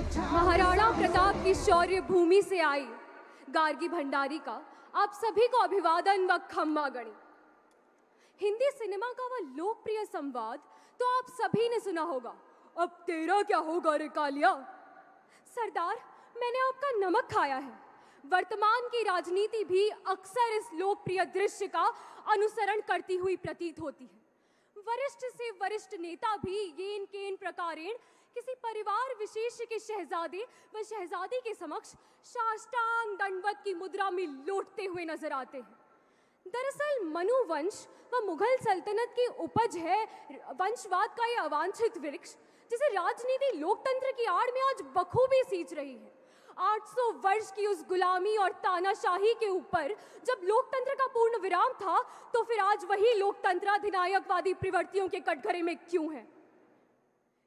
महाराणा प्रताप की शौर्य भूमि से आई गार्गी भंडारी का आप सभी को अभिवादन व खम्मा गणी। हिंदी सिनेमा का वह लोकप्रिय संवाद तो आप सभी ने सुना होगा, अब तेरा क्या होगा रे कालिया। सरदार, मैंने आपका नमक खाया है। वर्तमान की राजनीति भी अक्सर इस लोकप्रिय दृश्य का अनुसरण करती हुई प्रतीत होती है। वरिष्ठ से वरिष्ठ नेता भी येन केन प्रकारेण किसी परिवार विशेष के शहजादे व शहजादी के समक्ष साष्टांग दंडवत की मुद्रा में लौटते हुए नजर आते हैं। दरअसल मनु वंश व मुगल सल्तनत की उपज है वंशवाद का यह अवांछित वृक्ष, जिसे राजनीति लोकतंत्र की आड़ में आज बखूबी सींच रही है। 800 वर्ष की उस गुलामी और तानाशाही के ऊपर जब लोकतंत्र का पूर्ण विराम था, तो फिर आज वही लोकतंत्र अधिनायकवादी प्रवृत्तियों के कटघरे में क्यों है?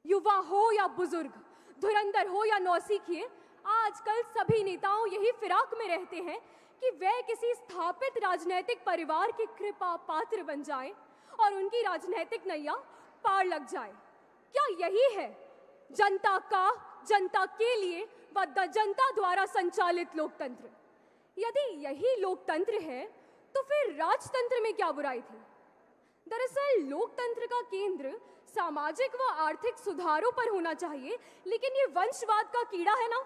युवा हो या बुजुर्ग, धुरंधर हो या नौसिखिए, आजकल सभी नेताओं यही फिराक में रहते हैं कि वे किसी स्थापित राजनैतिक परिवार की कृपा पात्र बन जाएं और उनकी राजनैतिक नैया पार लग जाए। क्या यही है जनता का, जनता के लिए व जनता द्वारा संचालित लोकतंत्र? यदि यही लोकतंत्र है तो फिर राजतंत्र में क्या बुराई थी? दरअसल लोकतंत्र का केंद्र सामाजिक व आर्थिक सुधारों पर होना चाहिए, लेकिन ये वंशवाद का कीड़ा है ना,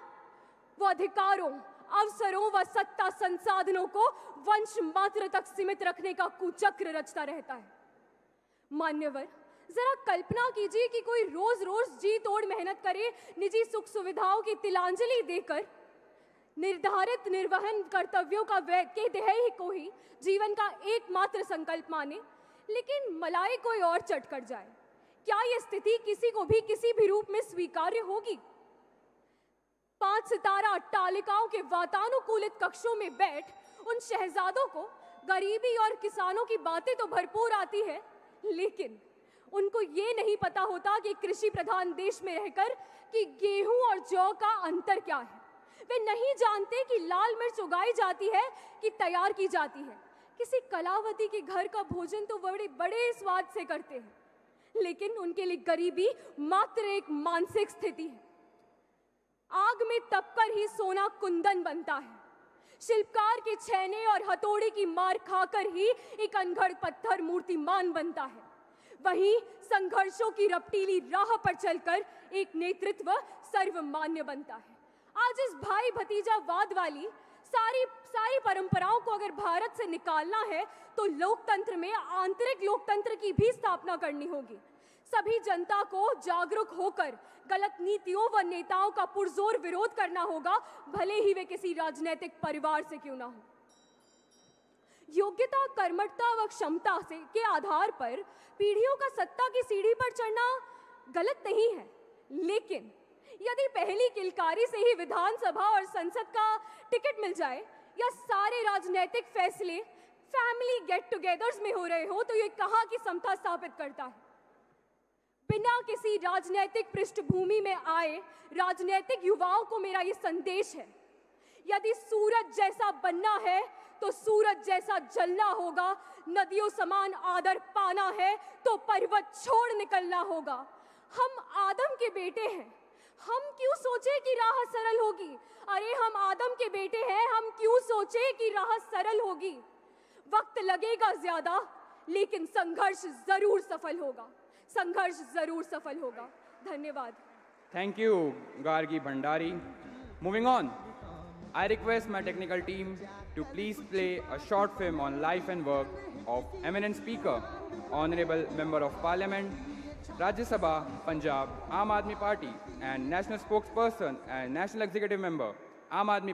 वो अधिकारों, अवसरों व सत्ता संसाधनों को वंश मात्र तक सीमित रखने का कुचक्र रचता रहता है। मान्यवर, जरा कल्पना कीजिए कि कोई रोज रोज जी तोड़ मेहनत करे, निजी सुख सुविधाओं की तिलांजलि देकर निर्धारित निर्वहन कर्तव्यों का देह को ही जीवन का एकमात्र संकल्प माने, लेकिन मलाई कोई और चट कर जाए। क्या यह स्थिति किसी को भी किसी भी रूप में स्वीकार्य होगी? 5 सितारा अट्टालिकाओं के वातानुकूलित कक्षों में बैठ उन शहजादों को गरीबी और किसानों की बातें तो भरपूर आती है, लेकिन उनको ये नहीं पता होता कि कृषि प्रधान देश में रहकर कि गेहूं और जौ का अंतर क्या है। वे नहीं जानते कि लाल मिर्च उगाई जाती है कि तैयार की जाती है। किसी कलावती के घर का भोजन तो बड़े बड़े स्वाद से करते हैं, लेकिन उनके लिए गरीबी मात्र एक मानसिक स्थिति है। आग में तपकर ही सोना कुंदन बनता है। शिल्पकार के छैने और हथौड़ी की मार खाकर ही एक अनगढ़ पत्थर मूर्तिमान बनता है। वहीं संघर्षों की रपटीली राह पर चलकर एक नेतृत्व सर्वमान्य बनता है। आज इस भाई भतीजावाद वाली सारी परंपराओं को अगर भारत से निकालना है तो लोकतंत्र में आंतरिक लोकतंत्र की भी स्थापना करनी होगी। सभी जनता को जागरूक होकर गलत नीतियों व नेताओं का पुरजोर विरोध करना होगा, भले ही वे किसी राजनीतिक परिवार से क्यों ना हो। योग्यता, कर्मठता व क्षमता से के आधार पर पीढ़ियों का सत्ता की सीढ़ी पर चढ़ना गलत नहीं है, लेकिन यदि पहली किलकारी से ही विधानसभा और संसद का टिकट मिल जाए या सारे राजनीतिक फैसले फैमिली गेट टुगेदर्स में हो रहे हो, तो ये कहाँ की समता स्थापित करता है? बिना किसी राजनीतिक पृष्ठभूमि में आए राजनीतिक युवाओं को मेरा ये संदेश है, यदि सूरज जैसा बनना है तो सूरज जैसा जलना होगा। नदियों समान आदर पाना है तो पर्वत छोड़ निकलना होगा। हम आदम के बेटे हैं, हम क्यों सोचे कि राह सरल होगी? अरे हम आदम के बेटे हैं, हम क्यों सोचे कि राह सरल होगी? वक्त लगेगा ज्यादा, लेकिन संघर्ष जरूर सफल होगा, संघर्ष जरूर सफल होगा। धन्यवाद। Thank you, Gargi Bhandari. Moving on, I request my technical team to please play a short film on life and work of eminent speaker, Honorable Member of Parliament, Rajya Sabha, Punjab, Aam Aadmi Party, and National Spokesperson and National Executive Member, Aam Aadmi